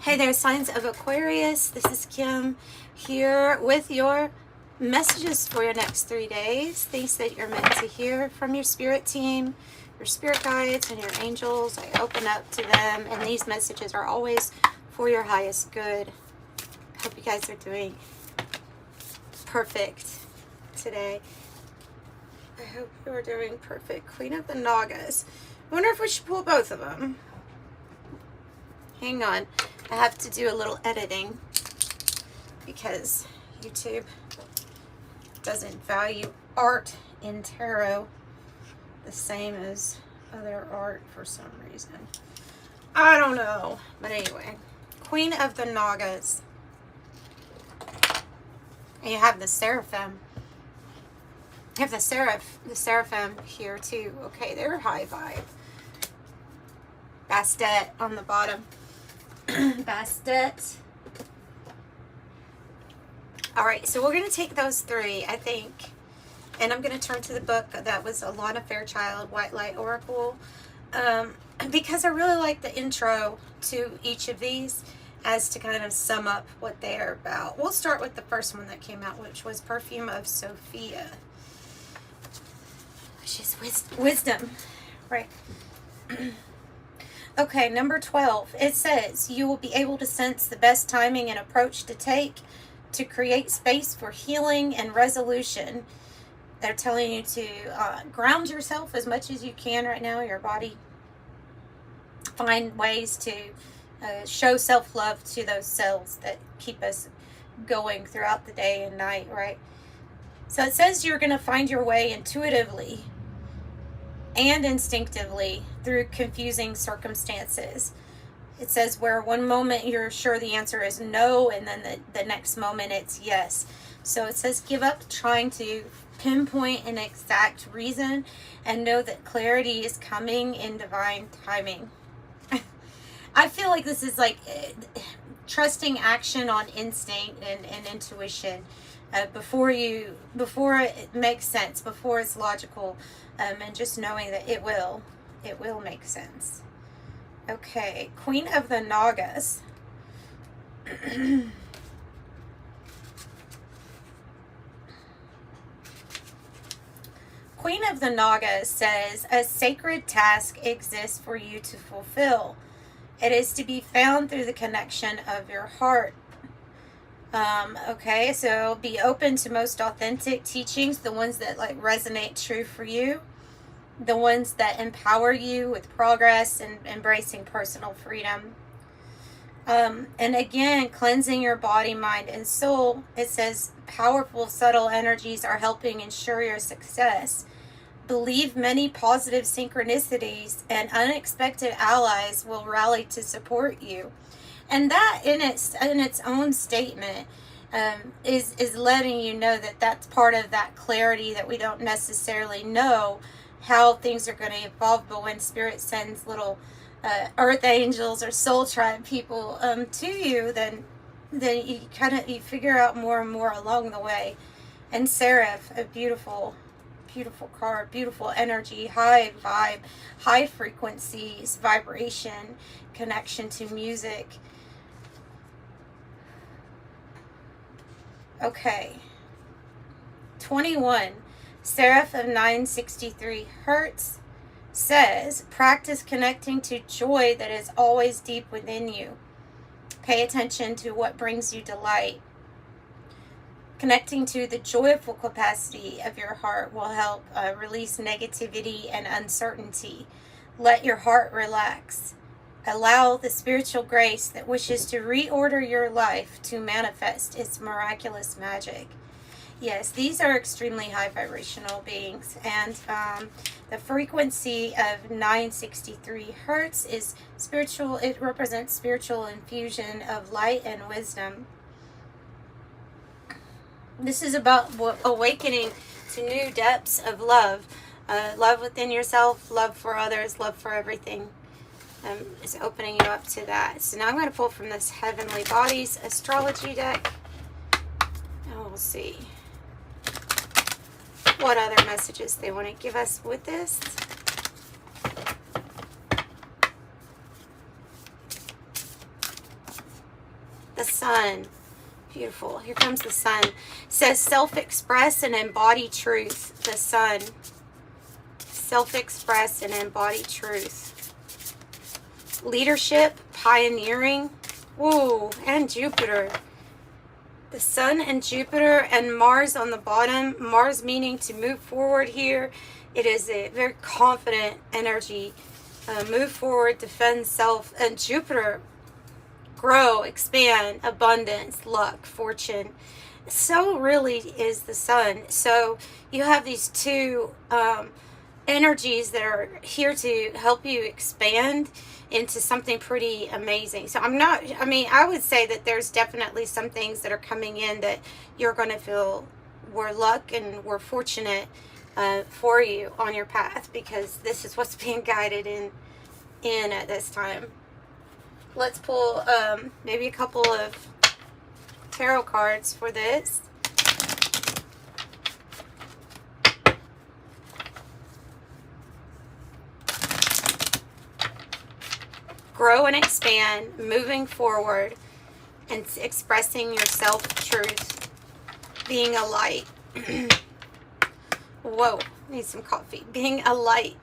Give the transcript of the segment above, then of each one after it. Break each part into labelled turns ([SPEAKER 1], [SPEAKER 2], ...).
[SPEAKER 1] Hey there, signs of Aquarius. This is Kim here with your messages for your next 3 days. Things that you're meant to hear from your spirit team, your spirit guides, and your angels. I open up to them, and these messages are always for your highest good. Hope you guys are doing perfect today. I hope you are doing perfect. Queen of the Nagas. I wonder if we should pull both of them. Hang on. I have to do a little editing because YouTube doesn't value art in tarot the same as other art for some reason. I don't know. But anyway, Queen of the Nagas. And you have the Seraphim. You have the Seraphim here too. Okay, they're high vibe. Bastet on the bottom. Bastet. Alright, so we're going to take those three, I think. And I'm going to turn to the book that was Alana Fairchild, White Light Oracle. Because I really like the intro to each of these as to kind of sum up what they're about. We'll start with the first one that came out, which was Perfume of Sophia. Which is wisdom. Right. Okay, number 12. It says, you will be able to sense the best timing and approach to take to create space for healing and resolution. They're telling you to ground yourself as much as you can right now, your body. Find ways to show self-love to those cells that keep us going throughout the day and night, right? So it says you're going to find your way intuitively and instinctively through confusing circumstances. It says where one moment you're sure the answer is no, and then the next moment it's yes. So it says give up trying to pinpoint an exact reason and know that clarity is coming in divine timing. I feel like this is like trusting action on instinct and intuition before it makes sense, before it's logical. And just knowing that it will make sense. Okay, Queen of the Nagas. Queen of the Nagas says, a sacred task exists for you to fulfill. It is to be found through the connection of your heart. Okay, so be open to most authentic teachings, the ones that like resonate true for you, the ones that empower you with progress and embracing personal freedom. And again, cleansing your body, mind, and soul. It says powerful, subtle energies are helping ensure your success. Believe many positive synchronicities and unexpected allies will rally to support you. And that in its own statement is letting you know that that's part of that clarity that we don't necessarily know how things are going to evolve. But when Spirit sends little earth angels or soul tribe people to you, then you figure out more and more along the way. And Seraph, a beautiful card, beautiful energy, high vibe, high frequencies, vibration, connection to music. Okay, 21, Seraph of 963 Hertz says, practice connecting to joy that is always deep within you. Pay attention to what brings you delight. Connecting to the joyful capacity of your heart will help release negativity and uncertainty. Let your heart relax. Allow the spiritual grace that wishes to reorder your life to manifest its miraculous magic. Yes, these are extremely high vibrational beings, and the frequency of 963 Hertz is spiritual. It represents spiritual infusion of light and wisdom. This is about awakening to new depths of love. Love within yourself, love for others, love for everything. Is opening you up to that. So now I'm going to pull from this Heavenly Bodies astrology deck. And we'll see what other messages they want to give us with this. The sun. Beautiful. Here comes the sun. It says self-express and embody truth. The sun. Self-express and embody truth. Leadership, pioneering. Whoa, and Jupiter. The sun and Jupiter and Mars on the bottom. Mars meaning to move forward here. It is a very confident energy. Move forward, defend self. And Jupiter, grow, expand, abundance, luck, fortune. So really is the sun. So you have these two energies that are here to help you expand into something pretty amazing. So I would say that there's definitely some things that are coming in that you're going to feel were luck and were fortunate for you on your path, because this is what's being guided in at this time. Let's pull maybe a couple of tarot cards for this. Grow and expand, moving forward, and expressing your self-truth, being a light. Whoa, need some coffee. Being a light.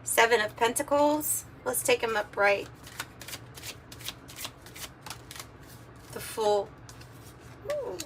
[SPEAKER 1] Seven of Pentacles. Let's take them upright. The Fool. Ooh.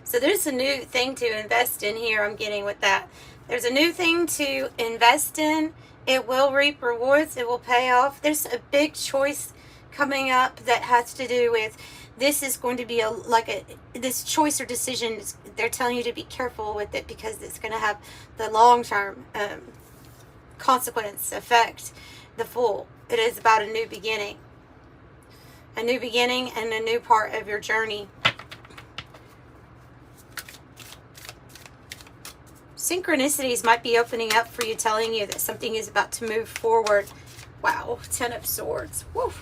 [SPEAKER 1] So there's a new thing to invest in here. I'm getting with that. There's a new thing to invest in. It will reap rewards. It will pay off. There's a big choice coming up that has to do with, this is going to be this choice or decision. They're telling you to be careful with it because it's going to have the long-term consequence effect. The Fool. It is about a new beginning. A new beginning and a new part of your journey. Synchronicities might be opening up for you, telling you that something is about to move forward. Wow, 10 of Swords. Woo.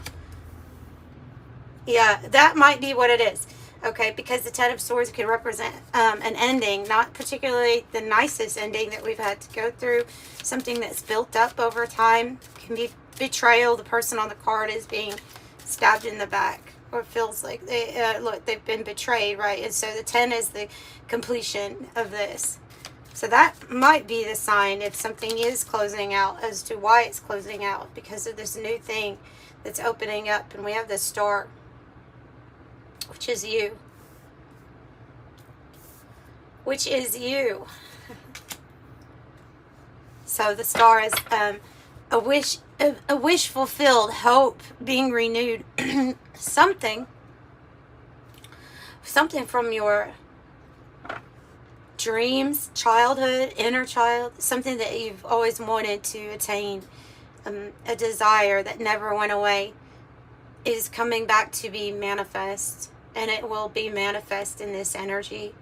[SPEAKER 1] Yeah, that might be what it is. Okay, because the 10 of Swords can represent an ending, not particularly the nicest ending that we've had to go through. Something that's built up over time. Can be betrayal. The person on the card is being stabbed in the back, or feels like they've been betrayed, right? And so the 10 is the completion of this. So that might be the sign if something is closing out, as to why it's closing out, because of this new thing that's opening up. And we have the Star, which is you. Which is you. So the Star is a wish fulfilled, hope being renewed. something from your dreams, childhood, inner child, something that you've always wanted to attain, a desire that never went away, is coming back to be manifest, and it will be manifest in this energy.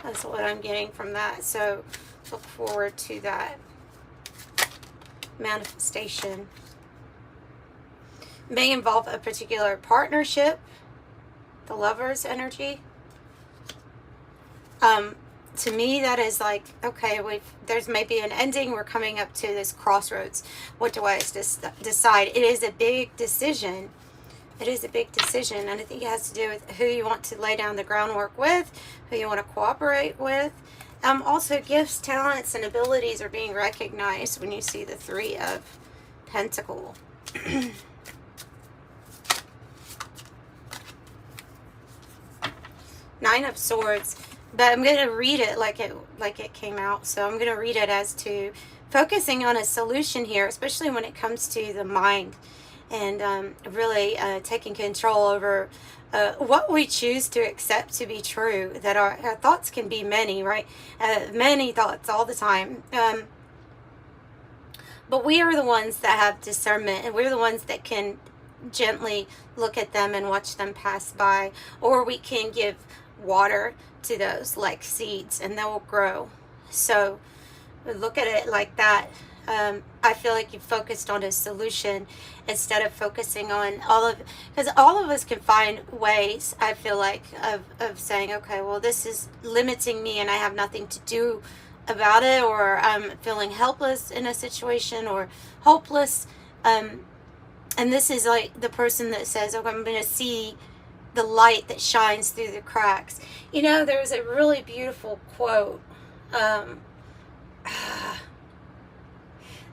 [SPEAKER 1] That's what I'm getting from that. So look forward to that manifestation. May involve a particular partnership, the Lover's energy. To me, that is like, okay, there's maybe an ending. We're coming up to this crossroads. What do I decide? It is a big decision. It is a big decision, and I think it has to do with who you want to lay down the groundwork with, who you want to cooperate with. Also, gifts, talents, and abilities are being recognized when you see the 3 of Pentacles. Nine of Swords. But I'm going to read it like it came out. So I'm going to read it as to focusing on a solution here, especially when it comes to the mind, and really taking control over what we choose to accept to be true. That our thoughts can be many, right? Many thoughts all the time. But we are the ones that have discernment, and we're the ones that can gently look at them and watch them pass by, or we can give water to those like seeds, and they will grow. So look at it like that. I feel like you focused on a solution instead of focusing on all of, because all of us can find ways, I feel like, of saying, okay, well, this is limiting me and I have nothing to do about it, or I'm feeling helpless in a situation or hopeless. And this is like the person that says, okay, I'm going to see the light that shines through the cracks. You know, there's a really beautiful quote.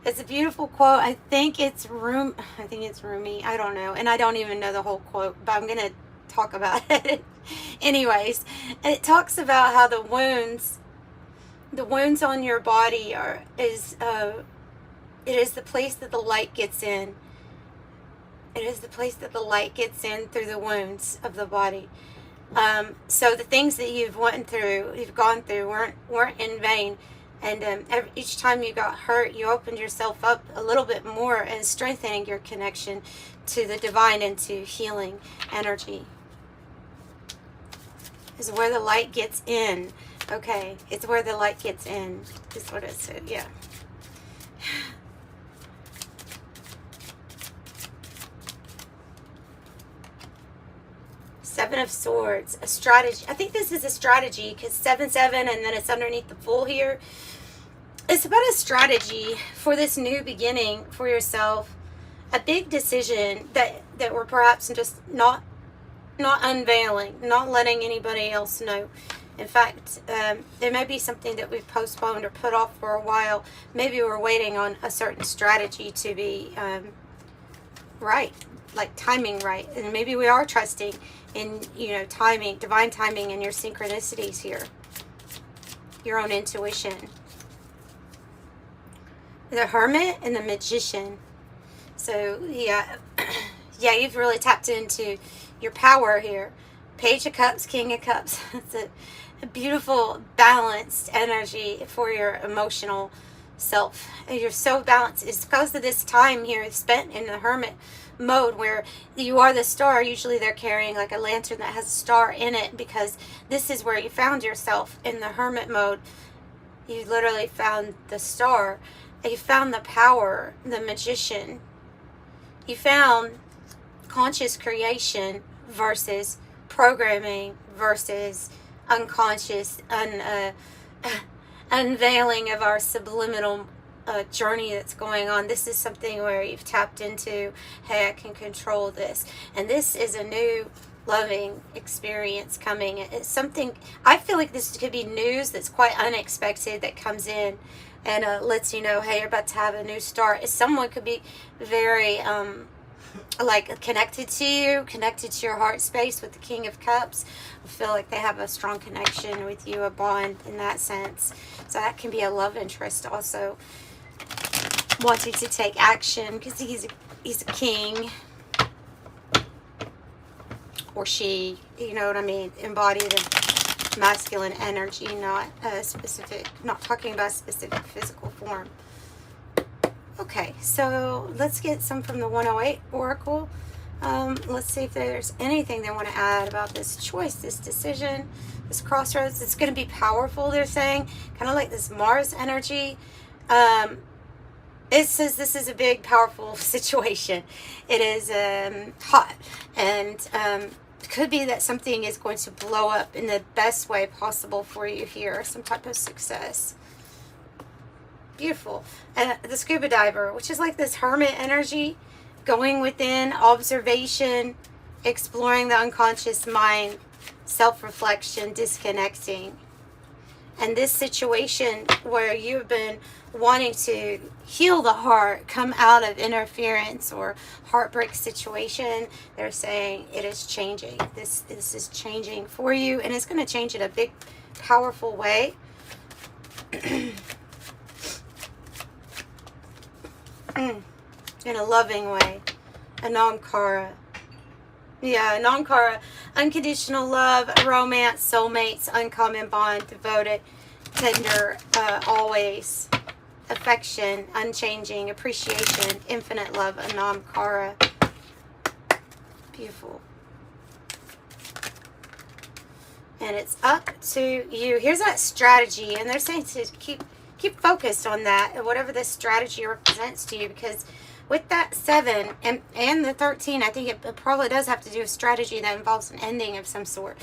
[SPEAKER 1] It's a beautiful quote. I think it's Rumi. I don't know. And I don't even know the whole quote, but I'm going to talk about it. Anyways, and it talks about how the wounds on your body it is the place that the light gets in. It is the place that the light gets in through the wounds of the body. So the things that you've gone through weren't in vain. And each time you got hurt, you opened yourself up a little bit more and strengthening your connection to the divine and to healing energy. Is where the light gets in. Okay, it's where the light gets in. Is what it said, yeah. Seven of Swords, a strategy. I think this is a strategy because 7-7 and then it's underneath the Fool here. It's about a strategy for this new beginning for yourself. A big decision that we're perhaps just not unveiling, not letting anybody else know. In fact, there may be something that we've postponed or put off for a while. Maybe we're waiting on a certain strategy to be right, like timing right. And maybe we are trusting in, timing, divine timing, and your synchronicities here. Your own intuition. The Hermit and the Magician. So, yeah, you've really tapped into your power here. Page of Cups, King of Cups. It's a beautiful, balanced energy for your emotional self. And you're so balanced. It's because of this time here spent in the Hermit mode where you are the star. Usually they're carrying like a lantern that has a star in it, because this is where you found yourself in the Hermit mode. You literally found the star. You found the power, the Magician. You found conscious creation versus programming versus unconscious unveiling of our subliminal journey that's going on. This is something where you've tapped into, hey, I can control this. And this is a new loving experience coming. It's something, I feel like this could be news that's quite unexpected that comes in and lets you know, hey, you're about to have a new start. Someone could be very like connected to you, connected to your heart space with the King of Cups. I feel like they have a strong connection with you, a bond in that sense. So that can be a love interest also, wanting to take action because he's a king, or she, you know what I mean, embodied in masculine energy, not talking about a specific physical form. Okay, so let's get some from the 108 Oracle. Let's see if there's anything they want to add about this choice, this decision, this crossroads. It's going to be powerful, they're saying, kind of like this Mars energy. It says this is a big, powerful situation. It is hot, and could be that something is going to blow up in the best way possible for you here, some type of success. Beautiful. And the scuba diver, which is like this hermit energy, going within, observation, exploring the unconscious mind, self-reflection, disconnecting. And this situation where you've been wanting to heal the heart, come out of interference or heartbreak situation, they're saying it is changing. This is changing for you, and it's going to change in a big, powerful way. In a loving way. Anamkara. Yeah, Anamkara. Unconditional love, romance, soulmates, uncommon bond, devoted, tender, always. Affection, unchanging, appreciation, infinite love, Anamkara. Beautiful. And it's up to you. Here's that strategy, and they're saying to keep keep focused on that, whatever this strategy represents to you, because with that 7 and the 13, I think it probably does have to do with strategy that involves an ending of some sort.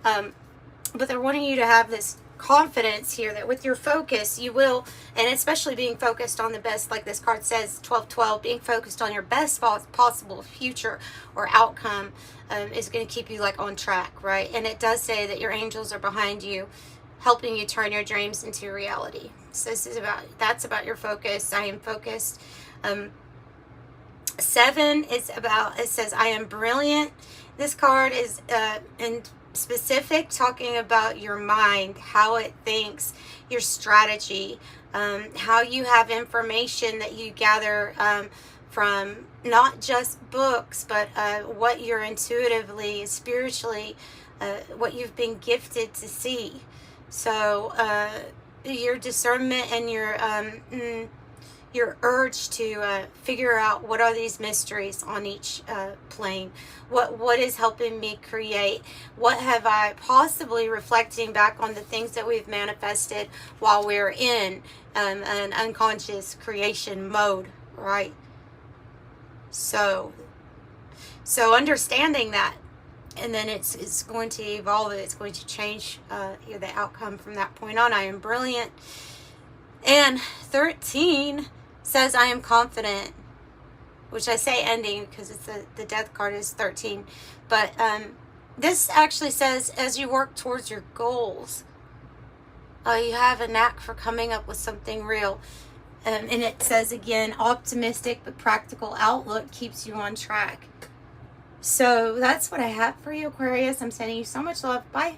[SPEAKER 1] But they're wanting you to have this confidence here that with your focus you will, and especially being focused on the best, like this card says, 12-12, being focused on your best possible future or outcome is going to keep you like on track, right? And it does say that your angels are behind you, helping you turn your dreams into reality. So this is that's about your focus. I am focused. 7 is about, it says I am brilliant. This card is in specific, talking about your mind, how it thinks, your strategy, how you have information that you gather from not just books, but what you're intuitively, spiritually, what you've been gifted to see. So your discernment and your urge to figure out what are these mysteries on each plane. What is helping me create? What have I possibly, reflecting back on the things that we've manifested while we're in an unconscious creation mode, right? So understanding that, and then it's going to evolve. It's going to change the outcome from that point on. I am brilliant. And 13 says I am confident, which I say ending because it's the death card is 13. But this actually says as you work towards your goals, you have a knack for coming up with something real. And it says again, optimistic but practical outlook keeps you on track. So that's what I have for you, Aquarius. I'm sending you so much love. Bye.